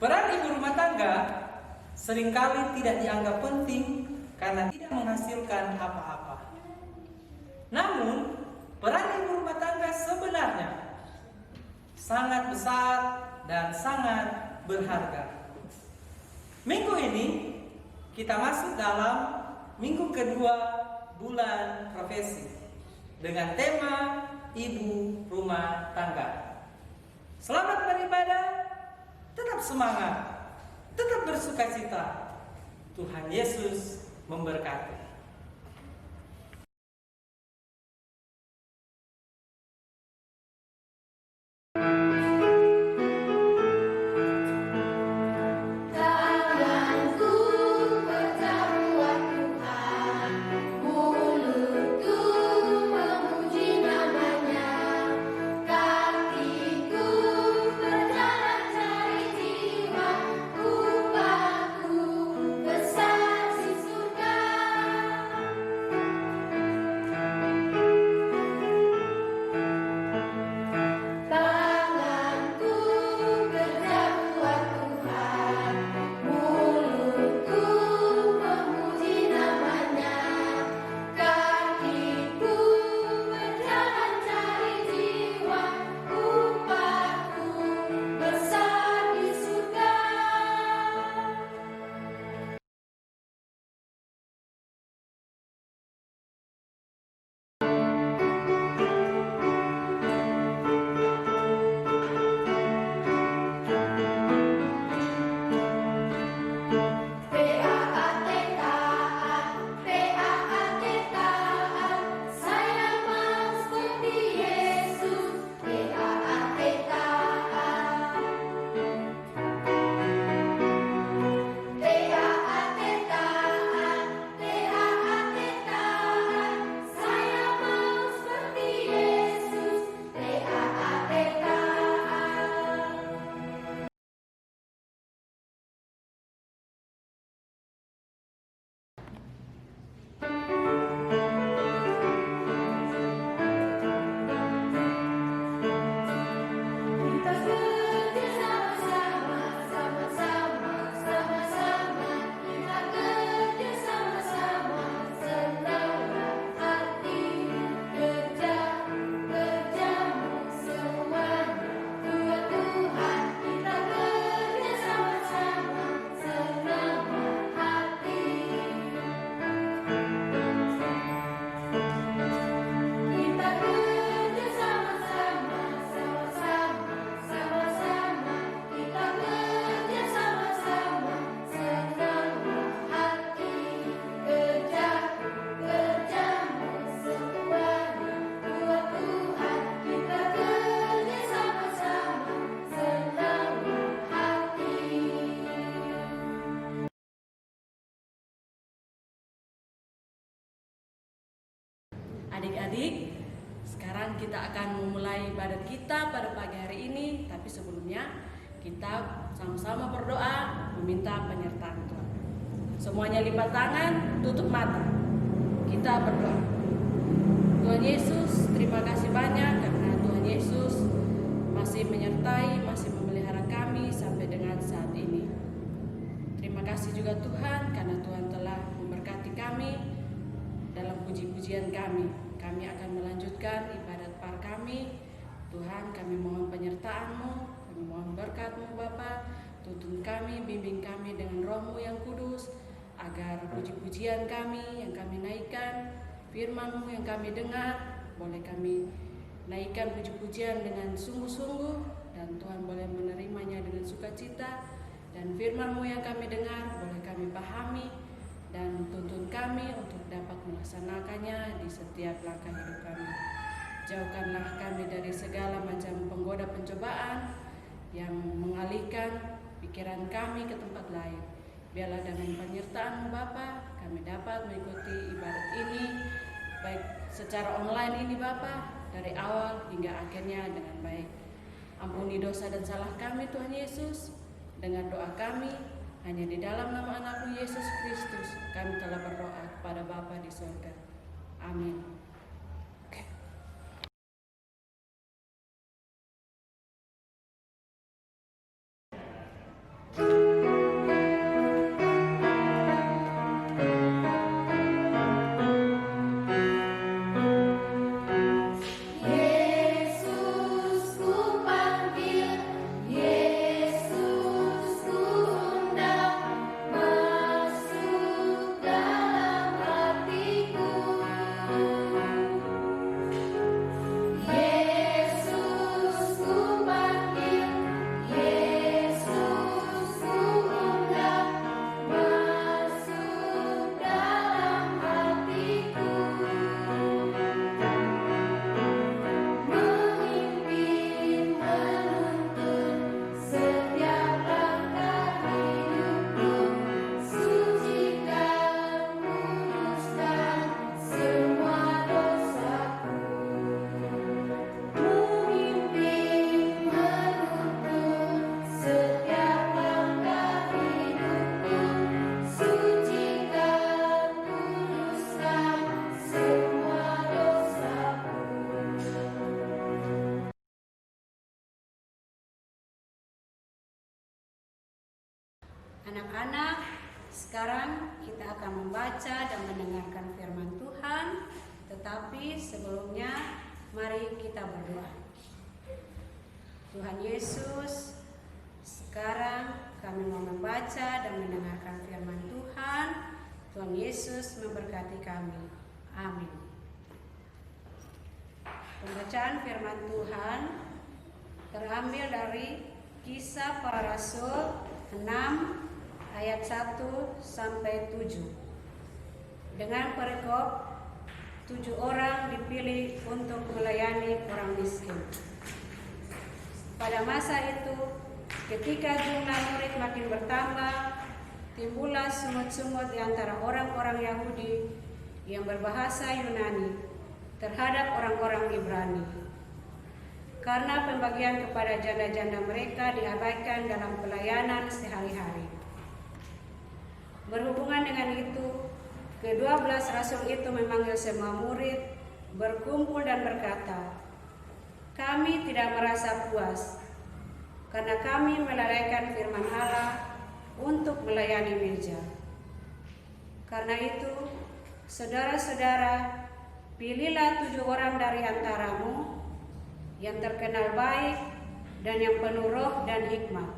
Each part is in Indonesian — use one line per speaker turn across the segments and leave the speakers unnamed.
Peran ibu rumah tangga seringkali tidak dianggap penting karena tidak menghasilkan apa-apa. Namun, peran ibu rumah tangga sebenarnya sangat besar dan sangat berharga. Minggu ini kita masuk dalam minggu kedua bulan profesi dengan tema ibu rumah tangga. Selamat beribadah, tetap semangat, tetap bersukacita. Tuhan Yesus memberkati.
Adik-adik, sekarang kita akan memulai ibadat kita pada pagi hari ini. Tapi sebelumnya kita sama-sama berdoa meminta penyertaan Tuhan. Semuanya lipat tangan, tutup mata. Kita berdoa. Tuhan Yesus, terima kasih banyak karena Tuhan Yesus masih menyertai, masih memelihara kami sampai dengan saat ini. Terima kasih juga Tuhan karena Tuhan telah memberkati kami dalam puji-pujian kami. Kami akan melanjutkan ibadat par kami. Tuhan, kami mohon penyertaan-Mu, kami mohon berkat-Mu Bapa. Tuntun kami, bimbing kami dengan Roh-Mu yang kudus, agar puji-pujian kami yang kami naikkan, firman-Mu yang kami dengar, boleh kami naikkan puji-pujian dengan sungguh-sungguh, dan Tuhan boleh menerimanya dengan sukacita. Dan firman-Mu yang kami dengar boleh kami pahami, dan tuntun kami untuk dapat melaksanakannya di setiap langkah hidup kami. Jauhkanlah kami dari segala macam penggoda pencobaan yang mengalihkan pikiran kami ke tempat lain. Biarlah dengan penyertaan Bapa kami dapat mengikuti ibadat ini, baik secara online ini Bapa, dari awal hingga akhirnya dengan baik. Ampuni dosa dan salah kami Tuhan Yesus. Dengan doa kami hanya di dalam nama anak-Mu Yesus Kristus kami telah berdoa kepada Bapa di surga. Amin.
Anak-anak, sekarang kita akan membaca dan mendengarkan firman Tuhan. Tetapi sebelumnya, mari kita berdoa. Tuhan Yesus, sekarang kami mau membaca dan mendengarkan firman Tuhan. Tuhan Yesus memberkati kami. Amin. Pembacaan firman Tuhan terambil dari Kisah Para Rasul 6 ayat 1 sampai 7. Dengan perikop 7 orang dipilih untuk melayani orang miskin. Pada masa itu, ketika jumlah murid makin bertambah, timbullah sungut-sungut di antara orang-orang Yahudi yang berbahasa Yunani terhadap orang-orang Ibrani. Karena pembagian kepada janda-janda mereka diabaikan dalam pelayanan sehari-hari. Berhubungan dengan itu, ke-12 rasul itu memanggil semua murid, berkumpul dan berkata, "Kami tidak merasa puas, karena kami melalaikan firman Allah untuk melayani meja. Karena itu, saudara-saudara, pilihlah 7 orang dari antaramu, yang terkenal baik dan yang penuh roh dan hikmat,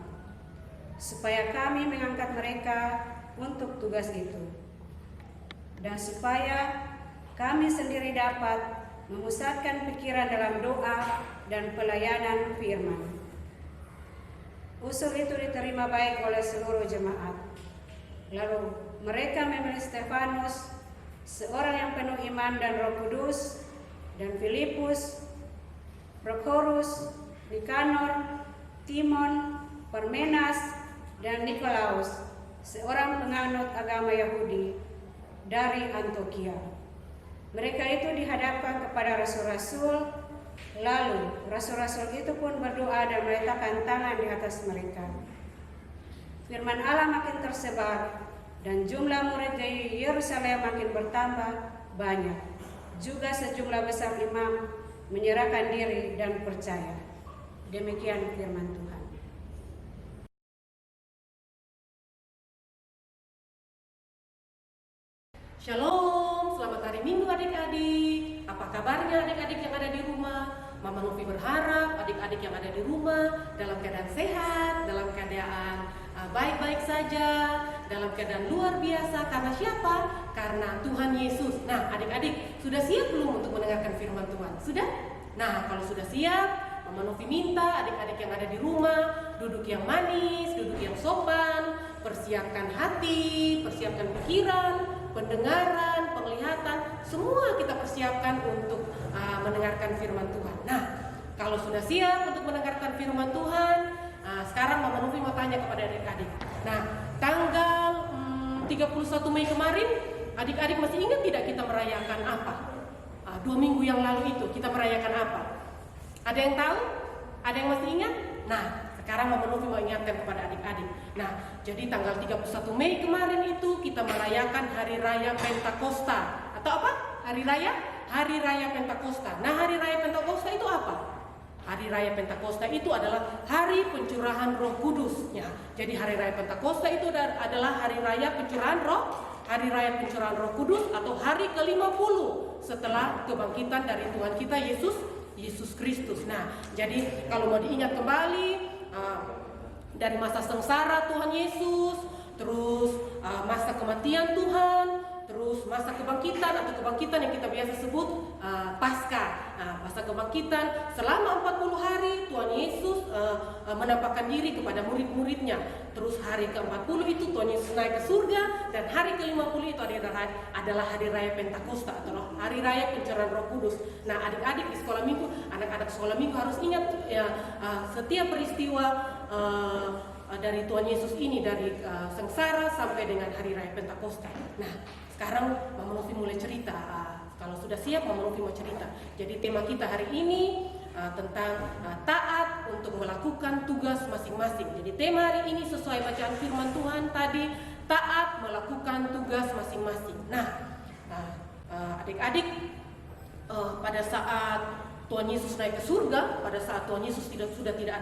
supaya kami mengangkat mereka untuk tugas itu, dan supaya kami sendiri dapat memusatkan pikiran dalam doa dan pelayanan firman." Usul itu diterima baik oleh seluruh jemaat. Lalu mereka memilih Stefanus, seorang yang penuh iman dan Roh Kudus, dan Filipus, Prokhorus, Nikanor, Timon, Parmenas, dan Nikolaus, seorang penganut agama Yahudi dari Antiokhia. Mereka itu dihadapkan kepada rasul-rasul, lalu rasul-rasul itu pun berdoa dan meletakkan tangan di atas mereka. Firman Allah makin tersebar dan jumlah murid di Yerusalem makin bertambah banyak. Juga sejumlah besar imam menyerahkan diri dan percaya. Demikian firman Tuhan.
Shalom, selamat hari Minggu adik-adik. Apa kabarnya adik-adik yang ada di rumah? Mama Novi berharap adik-adik yang ada di rumah dalam keadaan sehat, dalam keadaan baik-baik saja, dalam keadaan luar biasa. Karena siapa? Karena Tuhan Yesus. Nah, adik-adik sudah siap belum untuk mendengarkan firman Tuhan? Sudah? Nah, kalau sudah siap, Mama Novi minta adik-adik yang ada di rumah duduk yang manis, duduk yang sopan, persiapkan hati, persiapkan pikiran, pendengaran, penglihatan, semua kita persiapkan untuk mendengarkan firman Tuhan. Nah, kalau sudah siap untuk mendengarkan firman Tuhan, sekarang Mama Novi mau tanya kepada adik-adik. Nah, tanggal 31 Mei kemarin, adik-adik masih ingat tidak kita merayakan apa? 2 minggu yang lalu itu kita merayakan apa? Ada yang tahu? Ada yang masih ingat? Nah, sekarang Mama Novi mau ingatkan kepada adik-adik. Nah, jadi tanggal 31 Mei kemarin itu kita merayakan Hari Raya Pentakosta. Atau apa? Hari Raya Pentakosta. Nah, Hari Raya Pentakosta itu apa? Hari Raya Pentakosta itu adalah hari pencurahan Roh Kudus. Ya, jadi Hari Raya Pentakosta itu adalah Hari Raya pencurahan Roh Kudus atau hari ke-50 setelah kebangkitan dari Tuhan kita Yesus Kristus. Nah, jadi kalau mau diingat kembali dari masa sengsara Tuhan Yesus, terus masa kematian Tuhan, terus masa kebangkitan atau kebangkitan yang kita biasa sebut Paskah. Nah, masa kebangkitan selama 40 hari Tuhan Yesus menampakkan diri kepada murid-muridnya. Terus hari ke-40 itu Tuhan Yesus naik ke surga, dan hari ke-50 itu adalah Hari Raya Pentakosta atau Hari Raya Pencurahan Roh Kudus. Nah, adik-adik di sekolah minggu, anak-anak sekolah minggu harus ingat ya, setiap peristiwa dari Tuhan Yesus ini, dari sengsara sampai dengan Hari Raya Pentakosta. Nah, sekarang Mama Novi mulai cerita. Kalau sudah siap, Mama Novi mau cerita. Jadi tema kita hari ini tentang taat untuk melakukan tugas masing-masing. Jadi tema hari ini sesuai bacaan firman Tuhan tadi, taat melakukan tugas masing-masing. Nah, adik-adik, pada saat Tuhan Yesus naik ke surga, pada saat Tuhan Yesus sudah tidak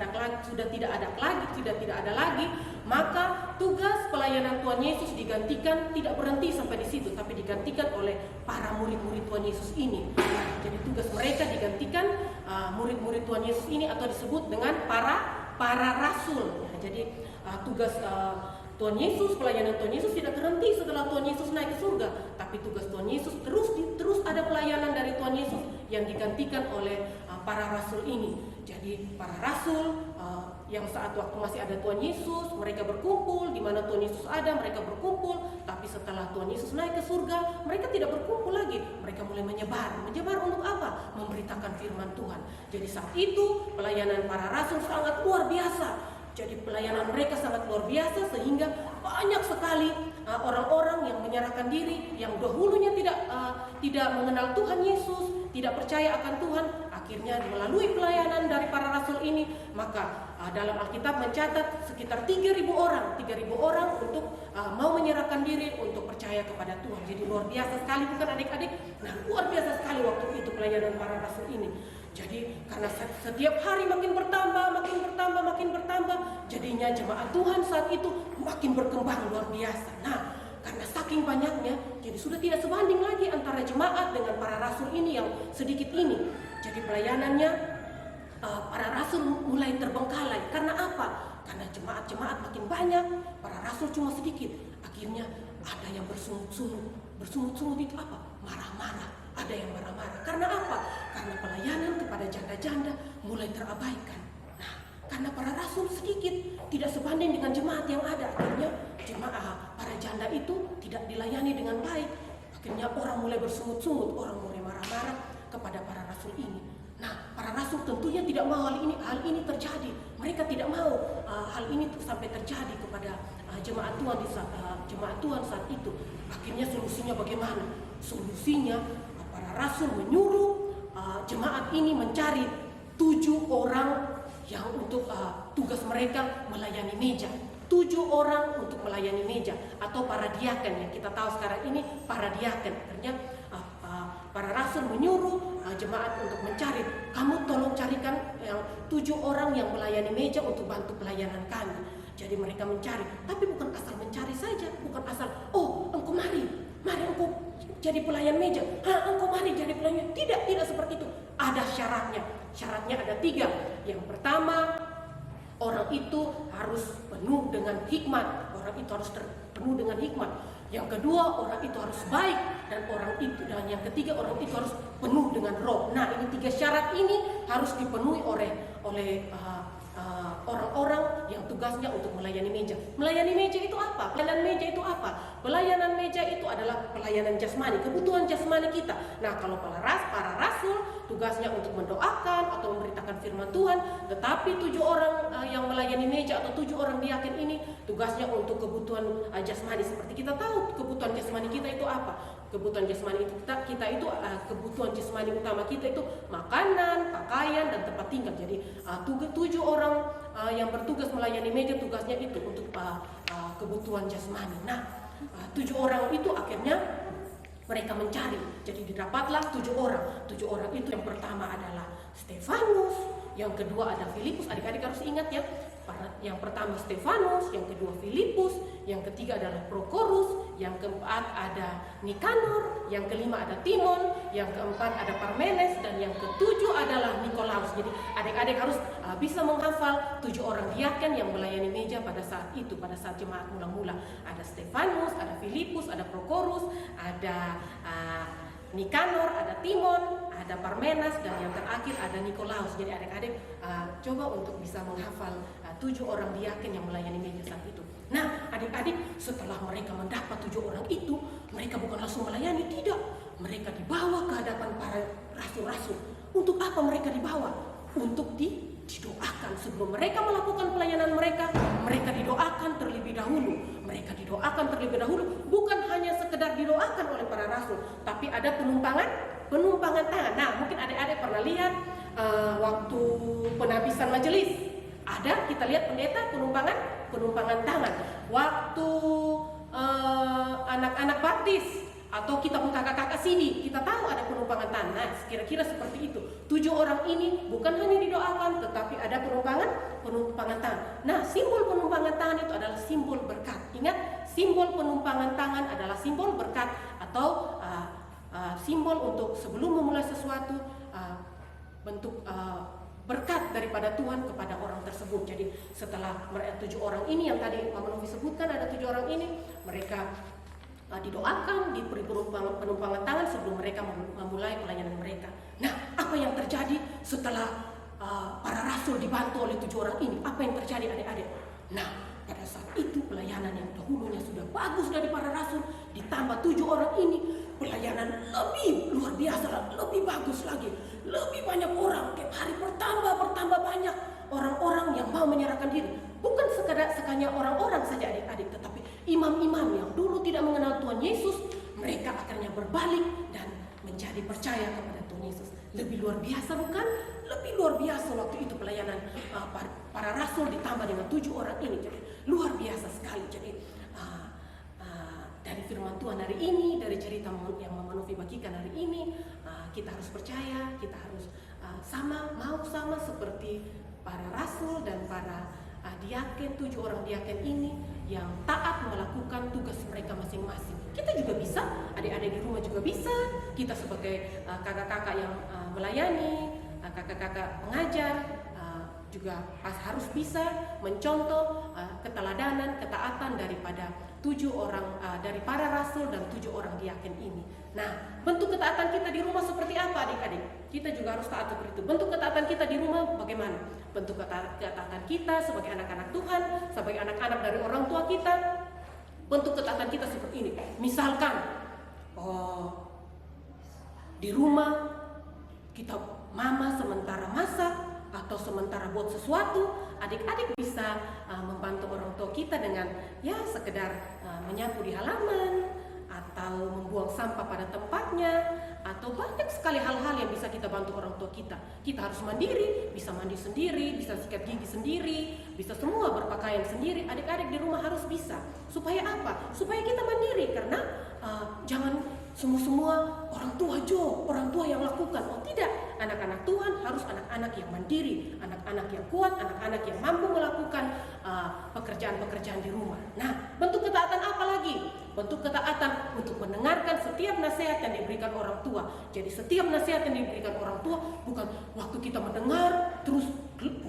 ada lagi, maka tugas pelayanan Tuhan Yesus digantikan, tidak berhenti sampai di situ, tapi digantikan oleh para murid-murid Tuhan Yesus ini. Jadi tugas mereka digantikan murid-murid Tuhan Yesus ini, atau disebut dengan para rasul. Jadi tugas Tuhan Yesus, pelayanan Tuhan Yesus tidak terhenti setelah Tuhan Yesus naik ke surga, tapi tugas Tuhan Yesus terus ada pelayanan dari Tuhan Yesus yang digantikan oleh para rasul ini. Jadi para rasul yang saat waktu masih ada Tuhan Yesus, mereka berkumpul di mana Tuhan Yesus ada, mereka berkumpul. Tapi setelah Tuhan Yesus naik ke surga, mereka tidak berkumpul lagi. Mereka mulai menyebar untuk apa? Memberitakan firman Tuhan. Jadi saat itu pelayanan para rasul sangat luar biasa. Jadi pelayanan mereka sangat luar biasa, sehingga banyak sekali orang-orang yang menyerahkan diri, yang dahulunya tidak mengenal Tuhan Yesus, tidak percaya akan Tuhan. Akhirnya melalui pelayanan dari para rasul ini, maka dalam Alkitab mencatat sekitar 3.000 orang untuk mau menyerahkan diri untuk percaya kepada Tuhan. Jadi luar biasa sekali, bukan adik-adik? Nah, luar biasa sekali waktu itu pelayanan para rasul ini. Jadi karena setiap hari makin bertambah, jadinya jemaat Tuhan saat itu makin berkembang luar biasa. Nah, karena saking banyaknya, jadi sudah tidak sebanding lagi antara jemaat dengan para rasul ini yang sedikit ini. Jadi pelayanannya para rasul mulai terbengkalai. Karena apa? Karena jemaat makin banyak, para rasul cuma sedikit. Akhirnya ada yang bersungut-sungut. Bersungut-sungut itu apa? Marah-marah. Ada yang marah-marah. Karena apa? Karena pelayanan kepada janda-janda mulai terabaikan. Nah, karena para rasul sedikit, tidak sebanding dengan jemaat yang ada. Akhirnya jemaat para janda itu tidak dilayani dengan baik. Akhirnya orang mulai bersungut-sungut, orang mulai marah-marah kepada para rasul ini. Nah, para rasul tentunya tidak mau hal ini terjadi. Mereka tidak mau hal ini sampai terjadi kepada jemaat Tuhan saat itu. Akhirnya solusinya bagaimana? Solusinya para rasul menyuruh jemaat ini mencari 7 orang yang untuk tugas mereka melayani meja. 7 orang untuk melayani meja, atau para diaken yang kita tahu sekarang ini, para diaken. Akhirnya para rasul menyuruh jemaat untuk mencari, kamu tolong carikan yang 7 orang yang melayani meja untuk bantu pelayanan kami. Jadi mereka mencari, tapi bukan asal mencari saja, bukan asal, oh engkau mari engkau jadi pelayan meja, engkau mari jadi pelayan. Tidak seperti itu. Ada syaratnya. Syaratnya ada 3. Yang pertama, orang itu harus penuh dengan hikmat. Orang itu harus penuh dengan hikmat. Yang kedua, orang itu harus baik, dan yang ketiga, orang itu harus penuh dengan roh. Nah, ini 3 syarat ini harus dipenuhi oleh orang-orang yang tugasnya untuk melayani meja. Melayani meja itu apa? Pelayanan meja itu apa? Pelayanan meja itu adalah pelayanan jasmani, kebutuhan jasmani kita. Nah, kalau para rasul tugasnya untuk mendoakan atau memberitakan firman Tuhan, tetapi 7 orang yang melayani meja atau 7 orang diaken ini tugasnya untuk kebutuhan jasmani. Seperti kita tahu kebutuhan jasmani kita itu apa? Kebutuhan jasmani itu kebutuhan jasmani utama kita itu makanan, pakaian, dan tempat tinggal. Jadi 7 orang yang bertugas melayani meja, tugasnya itu untuk kebutuhan jasmani. Nah, 7 orang itu akhirnya mereka mencari. Jadi didapatlah 7 orang. 7 orang itu yang pertama adalah Stefanus, yang kedua ada Filipus. Adik-adik harus ingat ya. Yang pertama Stefanus, yang kedua Filipus, yang ketiga adalah Prokorus, yang keempat ada Nikanor, yang kelima ada Timon, yang keempat ada Parmenes, dan yang ketujuh adalah Nikolaus. Jadi adik-adik harus bisa menghafal 7 orang diaken yang melayani meja pada saat itu, pada saat jemaat mula-mula. Ada Stefanus, ada Filipus, ada Prokorus, ada Nikanor, ada Timon, ada Parmenas, dan yang terakhir ada Nikolaus. Jadi adik-adik coba untuk bisa menghafal 7 orang diaken yang melayani meja saat itu. Nah, adik-adik, setelah mereka mendapat 7 orang itu, mereka bukan langsung melayani, tidak. Mereka dibawa ke hadapan para rasul-rasul. Untuk apa mereka dibawa? Untuk didoakan. Sebelum mereka melakukan pelayanan mereka didoakan terlebih dahulu. Mereka didoakan terlebih dahulu, bukan hanya sekedar didoakan oleh para rasul, tapi ada penumpangan tangan. Nah, mungkin adik-adik pernah lihat waktu penabisan majelis. Ada, kita lihat pendeta penumpangan tangan. Waktu anak-anak baptis Atau kita pun kakak-kakak sini, kita tahu ada penumpangan tangan. Nah, kira-kira seperti itu. 7 orang ini bukan hanya didoakan, tetapi ada penumpangan tangan. Nah, simbol penumpangan tangan itu adalah simbol berkat. Ingat, simbol penumpangan tangan adalah simbol berkat atau simbol untuk sebelum memulai sesuatu, bentuk berkat daripada Tuhan kepada orang tersebut. Jadi setelah 7 orang ini yang tadi Mama Novi sebutkan, ada 7 orang ini, mereka didoakan, diberi penumpangan tangan sebelum mereka memulai pelayanan mereka. Nah, apa yang terjadi setelah para rasul dibantu oleh 7 orang ini? Apa yang terjadi adik-adik? Nah, pada saat itu pelayanan yang dahulunya sudah bagus dari para rasul, ditambah 7 orang ini, pelayanan lebih luar biasa, lebih bagus lagi, lebih banyak orang, tiap hari bertambah banyak orang-orang yang mau menyerahkan diri. Bukan sekadar orang-orang saja adik-adik, tetapi imam-imam yang dulu tidak mengenal Tuhan Yesus, mereka akhirnya berbalik dan menjadi percaya kepada Tuhan Yesus. Lebih luar biasa bukan? Lebih luar biasa waktu itu pelayanan para rasul ditambah dengan 7 orang ini. Jadi luar biasa sekali. Jadi dari firman Tuhan hari ini, dari cerita yang Mama Novi bagikan hari ini, kita harus percaya, kita harus sama seperti para rasul dan para diaken, 7 orang diaken ini yang taat melakukan tugas mereka masing-masing. Kita juga bisa, adik-adik di rumah juga bisa. Kita sebagai kakak-kakak yang melayani, kakak-kakak pengajar, juga harus bisa mencontoh keteladanan, ketaatan daripada 7 orang dari para rasul dan 7 orang diaken ini. Nah, bentuk ketaatan kita di rumah seperti apa adik-adik? Kita juga harus taat seperti itu. Bentuk ketaatan kita di rumah bagaimana? Bentuk ketaatan kita sebagai anak-anak Tuhan, sebagai anak-anak dari orang tua kita. Bentuk ketaatan kita seperti ini. Misalkan di rumah kita mama sementara masak atau sementara buat sesuatu, adik-adik bisa membantu orang tua kita dengan ya sekedar menyapu di halaman atau membuang sampah pada tempatnya, atau banyak sekali hal-hal yang bisa kita bantu orang tua kita. Kita harus mandiri, bisa mandi sendiri, bisa sikat gigi sendiri, bisa semua berpakaian sendiri. Adik-adik di rumah harus bisa. Supaya apa? Supaya kita mandiri, karena jangan semua orang tua yang lakukan. Oh tidak, anak-anak Tuhan harus anak-anak yang mandiri, anak-anak yang kuat, anak-anak yang mampu melakukan pekerjaan-pekerjaan di rumah. Nah, bentuk ketaatan apa lagi? Bentuk ketaatan untuk mendengarkan setiap nasihat yang diberikan orang tua. Jadi setiap nasihat yang diberikan orang tua bukan waktu kita mendengar terus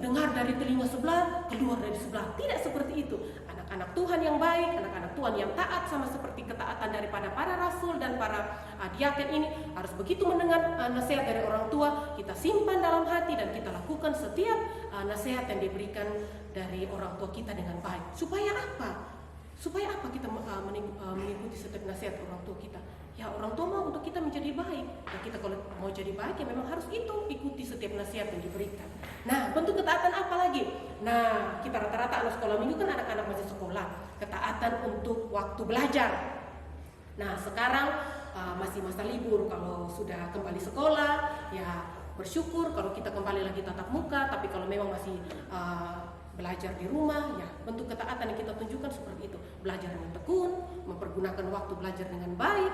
dengar dari telinga sebelah, keluar dari sebelah. Tidak seperti itu. Anak-anak Tuhan yang baik, anak-anak Tuhan yang taat, sama seperti ketaatan daripada para rasul dan para diaken ini, harus begitu mendengar nasihat dari orang tua, kita simpan dalam hati dan kita lakukan setiap nasihat yang diberikan dari orang tua kita dengan baik. Supaya apa? Supaya apa kita mengikuti setiap nasihat orang tua kita? Ya, orang tua mau untuk kita menjadi baik. Dan kita kalau mau jadi baik ya memang harus ikuti setiap nasihat yang diberikan. Nah, bentuk ketaatan apa lagi? Nah, kita rata-rata anak sekolah minggu kan anak-anak masih sekolah. Ketaatan untuk waktu belajar. Nah, sekarang masih masa libur. Kalau sudah kembali sekolah, ya bersyukur kalau kita kembali lagi tatap muka. Tapi kalau memang masih belajar di rumah, ya bentuk ketaatan yang kita tunjukkan seperti itu. Belajar dengan tekun, mempergunakan waktu belajar dengan baik,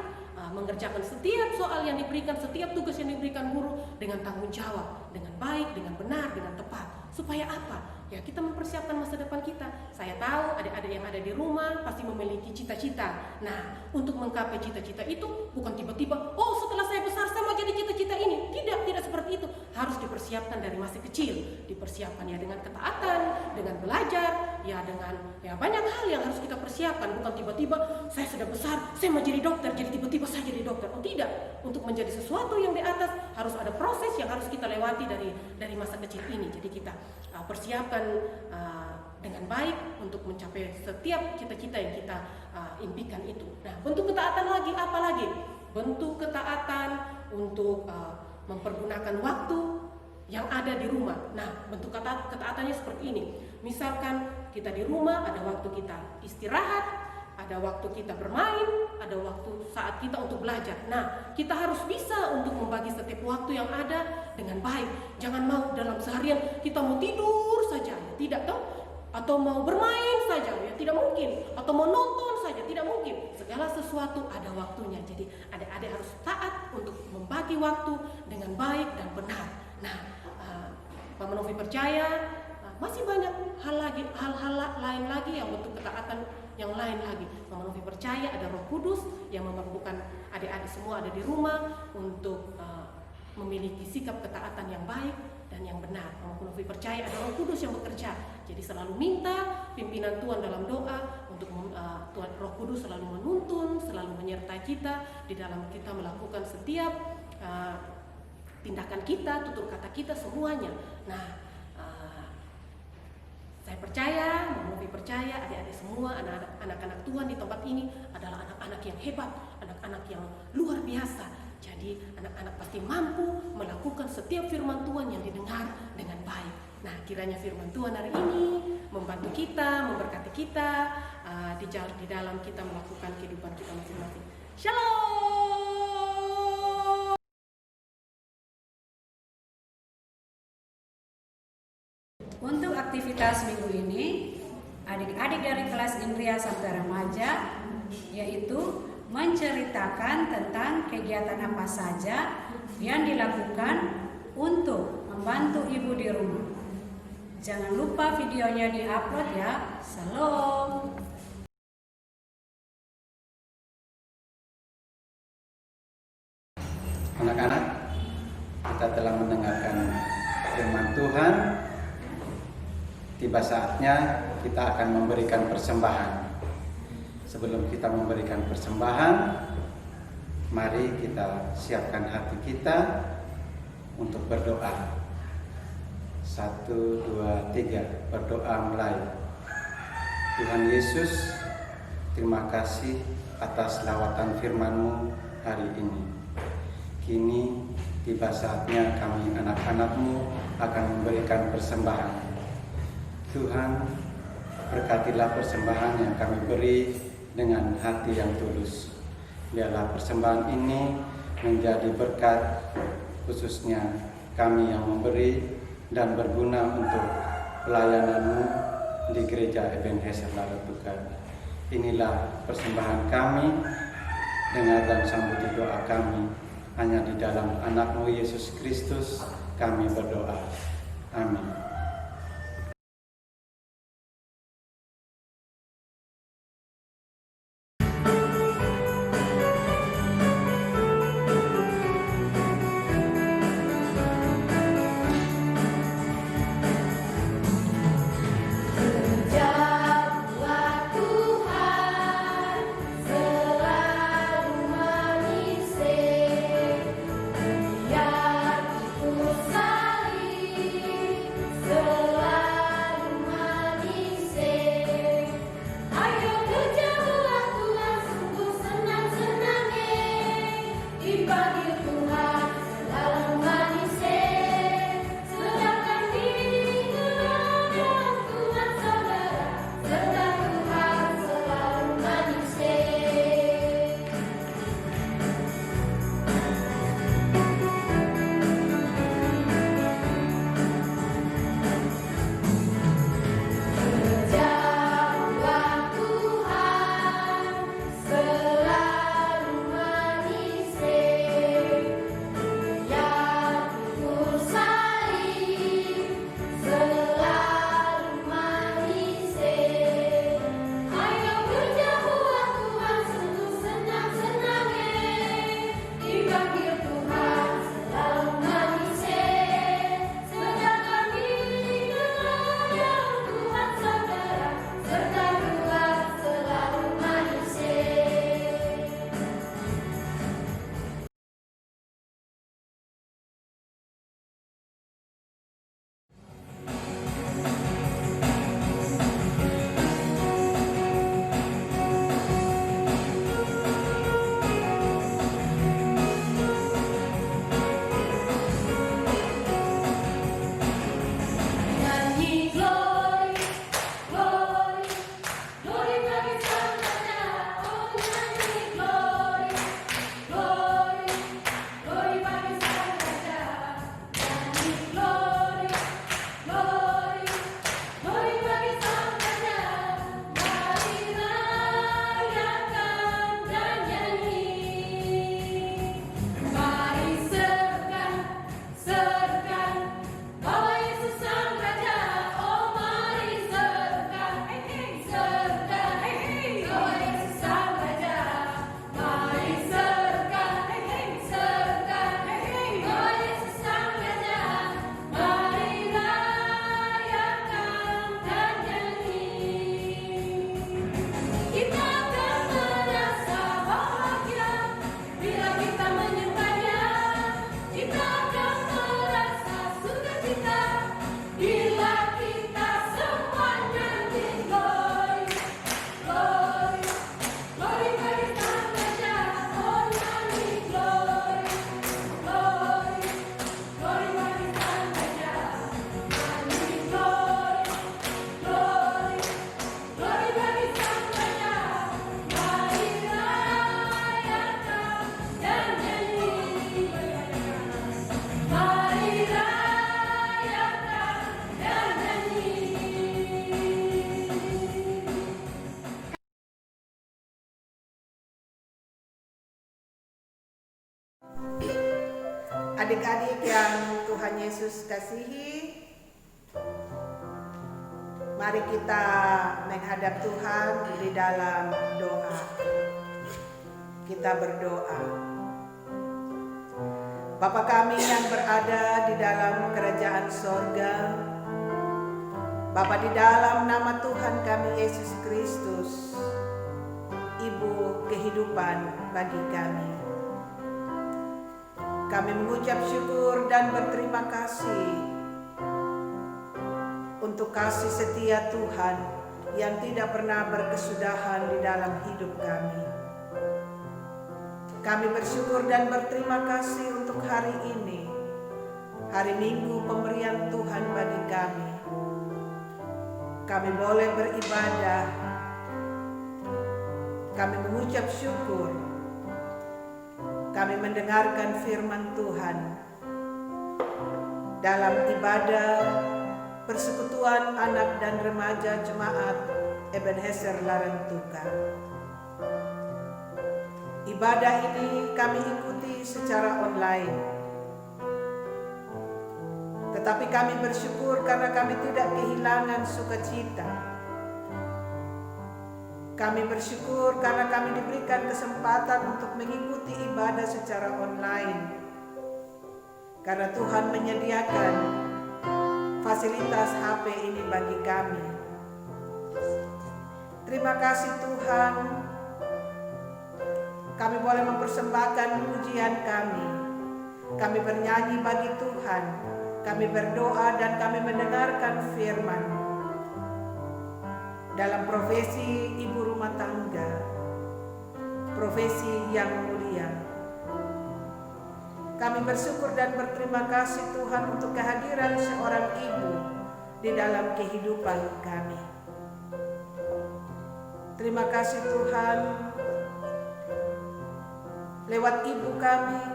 mengerjakan setiap soal yang diberikan, setiap tugas yang diberikan guru dengan tanggung jawab, dengan baik, dengan benar, dengan tepat. Supaya apa? Ya kita mempersiapkan masa depan kita. Saya tahu adik-adik yang ada di rumah pasti memiliki cita-cita. Nah, untuk menggapai cita-cita itu bukan tiba-tiba, oh setelah saya besar saya mau jadi cita-cita ini. Tidak seperti itu. Harus dipersiapkan dari masih kecil. Dipersiapkan ya dengan ketaatan, dengan belajar, ya dengan banyak hal yang harus kita persiapkan. Bukan tiba-tiba saya sudah besar, saya mau jadi dokter, jadi tiba-tiba saya jadi dokter. Oh tidak. Untuk menjadi sesuatu yang di atas harus ada proses yang harus kita lewati dari masa kecil ini. Jadi kita persiapkan dengan baik untuk mencapai setiap cita-cita yang kita impikan itu. Nah, bentuk ketaatan lagi apa lagi? Bentuk ketaatan untuk mempergunakan waktu yang ada di rumah. Nah, bentuk ketaatannya seperti ini. Misalkan kita di rumah ada waktu kita istirahat, ada waktu kita bermain, ada waktu saat kita untuk belajar. Nah, kita harus bisa untuk membagi setiap waktu yang ada dengan baik. Jangan mau dalam seharian kita mau tidur saja. Tidak toh? atau mau bermain saja, ya tidak mungkin, atau mau nonton saja, tidak mungkin. Segala sesuatu ada waktunya. Jadi adik-adik harus taat untuk membagi waktu dengan baik dan benar. Nah, Mama Novi percaya masih banyak hal-hal lain lagi yang bentuk ketaatan yang lain lagi. Mama Novi percaya ada Roh Kudus yang memampukan adik-adik semua ada di rumah untuk memiliki sikap ketaatan yang baik dan yang benar. Mama Novi percaya ada Roh Kudus yang bekerja. Jadi selalu minta pimpinan Tuhan dalam doa untuk Tuhan Roh Kudus selalu menuntun, selalu menyertai kita di dalam kita melakukan setiap tindakan kita, tutur kata kita, semuanya. Nah, saya percaya, Mama Novi percaya adik-adik semua, anak-anak Tuhan di tempat ini adalah anak-anak yang hebat, anak-anak yang luar biasa. Jadi anak-anak pasti mampu melakukan setiap firman Tuhan yang didengar dengan baik. Nah, kiranya firman Tuhan hari ini membantu kita, memberkati kita di dalam kita melakukan kehidupan kita masing-masing. Shalom.
Untuk aktivitas minggu ini, adik-adik dari kelas Indria sampai remaja yaitu menceritakan tentang kegiatan apa saja yang dilakukan untuk membantu ibu di rumah. Jangan lupa videonya di-upload ya. Salam.
Anak-anak, kita telah mendengarkan firman Tuhan. Tiba saatnya kita akan memberikan persembahan. Sebelum kita memberikan persembahan, mari kita siapkan hati kita untuk berdoa. 1, 2, 3, berdoa mulai. Tuhan Yesus, terima kasih atas lawatan firman-Mu hari ini. Kini tiba saatnya kami anak-anak-Mu akan memberikan persembahan. Tuhan, berkatilah persembahan yang kami beri dengan hati yang tulus. Biarlah persembahan ini menjadi berkat, khususnya kami yang memberi dan berguna untuk pelayanan-Mu di Gereja Ebenezer Laletuka. Inilah persembahan kami, dengar dan sambuti doa kami. Hanya di dalam anak-Mu Yesus Kristus kami berdoa. Amin.
Biar ku salib Adik-adik yang Tuhan Yesus kasihi, mari kita menghadap Tuhan di dalam doa. Kita berdoa. Bapa kami yang berada di dalam kerajaan sorga, Bapa, di dalam nama Tuhan kami Yesus Kristus, Ibu kehidupan bagi kami. Kami mengucap syukur dan berterima kasih untuk kasih setia Tuhan yang tidak pernah berkesudahan di dalam hidup kami. Kami bersyukur dan berterima kasih untuk hari ini, hari Minggu pemberian Tuhan bagi kami. Kami boleh beribadah, kami mengucap syukur, kami mendengarkan firman Tuhan dalam ibadah persekutuan anak dan remaja jemaat Ebenezer Larantuka. Ibadah ini kami ikuti secara online. Tetapi kami bersyukur karena kami tidak kehilangan sukacita. Kami bersyukur karena kami diberikan kesempatan untuk mengikuti ibadah secara online. Karena Tuhan menyediakan fasilitas HP ini bagi kami. Terima kasih Tuhan. Kami boleh mempersembahkan pujian kami. Kami bernyanyi bagi Tuhan. Kami berdoa dan kami mendengarkan firman dalam profesi ibu rumah tangga, profesi yang mulia. Kami bersyukur dan berterima kasih Tuhan untuk kehadiran seorang ibu di dalam kehidupan kami. Terima kasih Tuhan, lewat ibu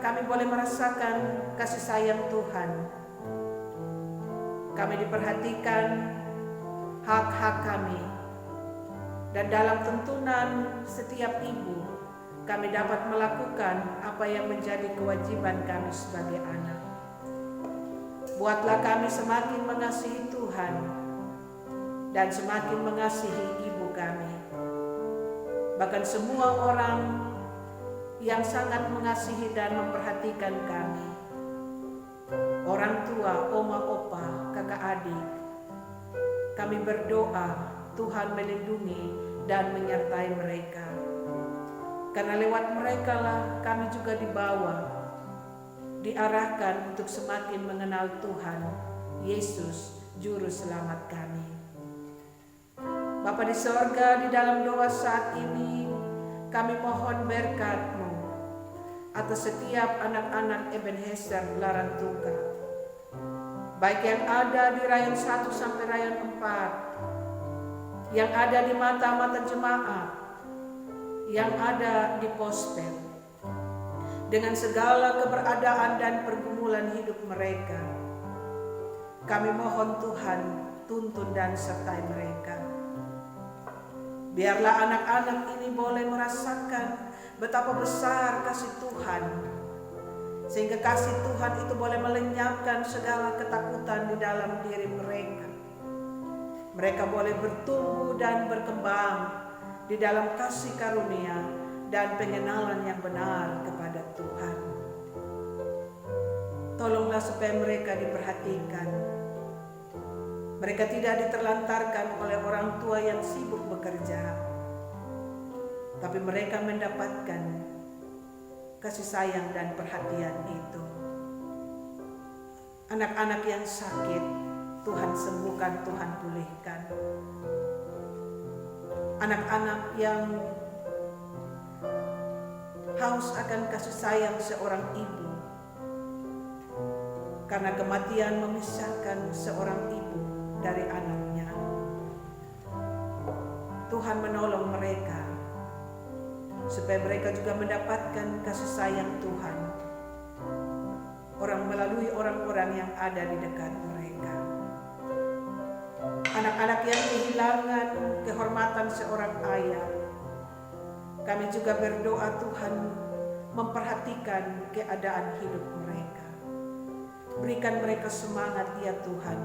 kami boleh merasakan kasih sayang Tuhan. Kami diperhatikan hak-hak kami, dan dalam tuntunan setiap ibu kami dapat melakukan apa yang menjadi kewajiban kami sebagai anak. Buatlah kami semakin mengasihi Tuhan dan semakin mengasihi ibu kami. Bahkan semua orang yang sangat mengasihi dan memperhatikan kami, orang tua, oma, opa, kakak adik, kami berdoa Tuhan melindungi dan menyertai mereka. Karena lewat mereka lah kami juga dibawa, diarahkan untuk semakin mengenal Tuhan Yesus Juru Selamat kami. Bapa di sorga, di dalam doa saat ini kami mohon berkat-Mu atas setiap anak-anak Ebenezer Larantuka, baik yang ada di rayon 1 sampai rayon 4, yang ada di mata-mata jemaat, yang ada di pospel, dengan segala keberadaan dan pergumulan hidup mereka. Kami mohon Tuhan tuntun dan sertai mereka. Biarlah anak-anak ini boleh merasakan betapa besar kasih Tuhan, sehingga kasih Tuhan itu boleh melenyapkan segala ketakutan di dalam diri mereka. Mereka boleh bertumbuh dan berkembang di dalam kasih karunia dan pengenalan yang benar kepada Tuhan. Tolonglah supaya mereka diperhatikan. Mereka tidak diterlantarkan oleh orang tua yang sibuk bekerja, tapi mereka mendapatkan kasih sayang dan perhatian itu. Anak-anak yang sakit, Tuhan sembuhkan, Tuhan pulihkan. Anak-anak yang haus akan kasih sayang seorang ibu, karena kematian memisahkan seorang ibu dari anaknya. Tuhan menolong mereka supaya mereka juga mendapatkan kasih sayang Tuhan melalui orang-orang yang ada di dekat mereka. Anak-anak yang kehilangan kehormatan seorang ayah, kami juga berdoa Tuhan memperhatikan keadaan hidup mereka. Berikan mereka semangat ya Tuhan,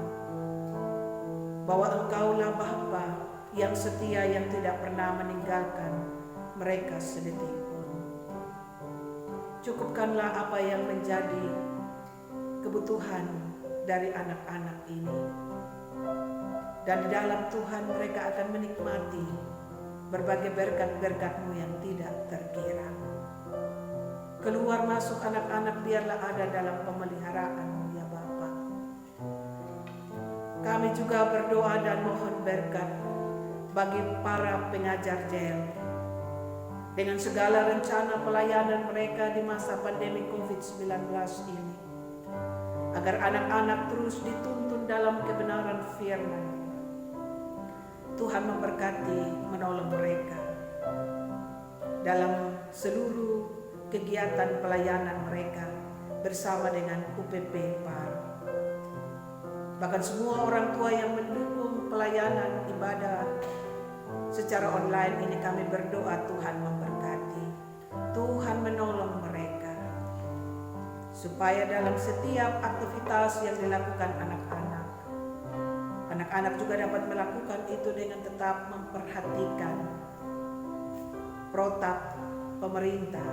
bahwa Engkaulah Bapa yang setia, yang tidak pernah meninggalkan mereka sedetik pun. Cukupkanlah apa yang menjadi kebutuhan dari anak-anak ini. Dan di dalam Tuhan mereka akan menikmati berbagai berkat-berkat-Mu yang tidak terkira. Keluar masuk anak-anak biarlah ada dalam pemeliharaan-Mu ya Bapa. Kami juga berdoa dan mohon berkat bagi para pengajar JEL dengan segala rencana pelayanan mereka di masa pandemi COVID-19 ini, agar anak-anak terus dituntun dalam kebenaran firman. Tuhan memberkati, menolong mereka dalam seluruh kegiatan pelayanan mereka bersama dengan UPP PAR. Bahkan semua orang tua yang mendukung pelayanan ibadah secara online ini, kami berdoa Tuhan memberkati, Tuhan menolong mereka, supaya dalam setiap aktivitas yang dilakukan anak-anak juga dapat melakukan itu dengan tetap memperhatikan protap pemerintah,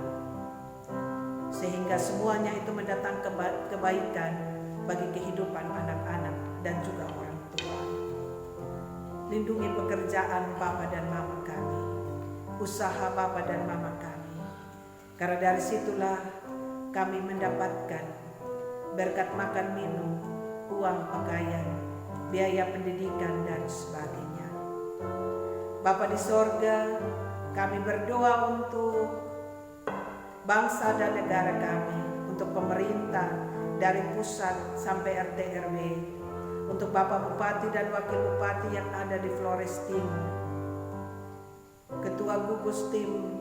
sehingga semuanya itu mendatang kebaikan bagi kehidupan anak-anak dan juga orang tua. Lindungi pekerjaan Bapa dan Mama kami, usaha Bapa dan Mama kami, karena dari situlah kami mendapatkan berkat makan minum, uang pakaian, biaya pendidikan dan sebagainya. Bapa di sorga, kami berdoa untuk bangsa dan negara kami, untuk pemerintah dari pusat sampai RT RW, untuk Bapak Bupati dan Wakil Bupati yang ada di Flores Timur, Ketua Gugus Tim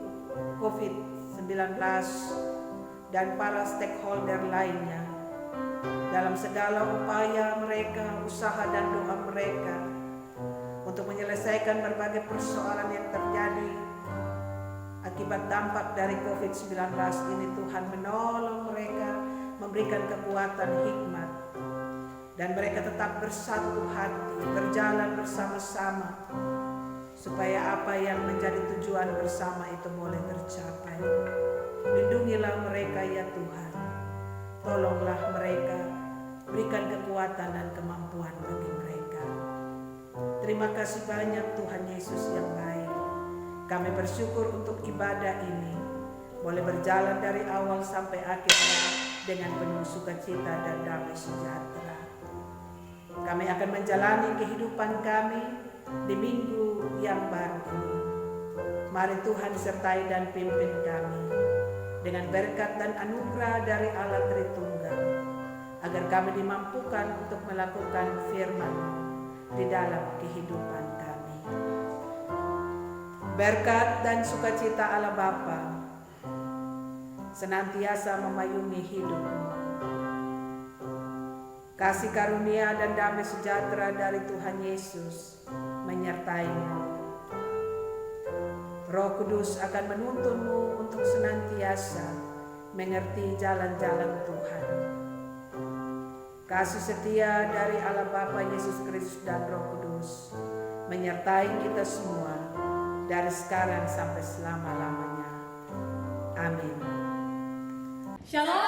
COVID-19 dan para stakeholder lainnya, dalam segala upaya mereka, usaha dan doa mereka untuk menyelesaikan berbagai persoalan yang terjadi akibat dampak dari COVID-19 ini. Tuhan menolong mereka, memberikan kekuatan, hikmat, dan mereka tetap bersatu hati, berjalan bersama-sama, supaya apa yang menjadi tujuan bersama itu boleh tercapai. Lindungilah mereka ya Tuhan, tolonglah mereka, berikan kekuatan dan kemampuan bagi mereka. Terima kasih banyak Tuhan Yesus yang baik. Kami bersyukur untuk ibadah ini boleh berjalan dari awal sampai akhirnya dengan penuh sukacita dan damai sejahtera. Kami akan menjalani kehidupan kami di minggu yang baru ini. Mari Tuhan sertai dan pimpin kami dengan berkat dan anugerah dari Allah Tritunggal, agar kami dimampukan untuk melakukan firman di dalam kehidupan kami. Berkat dan sukacita Allah Bapa senantiasa memayungi hidupmu. Kasih karunia dan damai sejahtera dari Tuhan Yesus menyertaimu. Roh Kudus akan menuntunmu untuk senantiasa mengerti jalan-jalan Tuhan. Kasih setia dari Allah Bapa, Yesus Kristus dan Roh Kudus menyertai kita semua dari sekarang sampai selama-lamanya. Amin.
Shalom.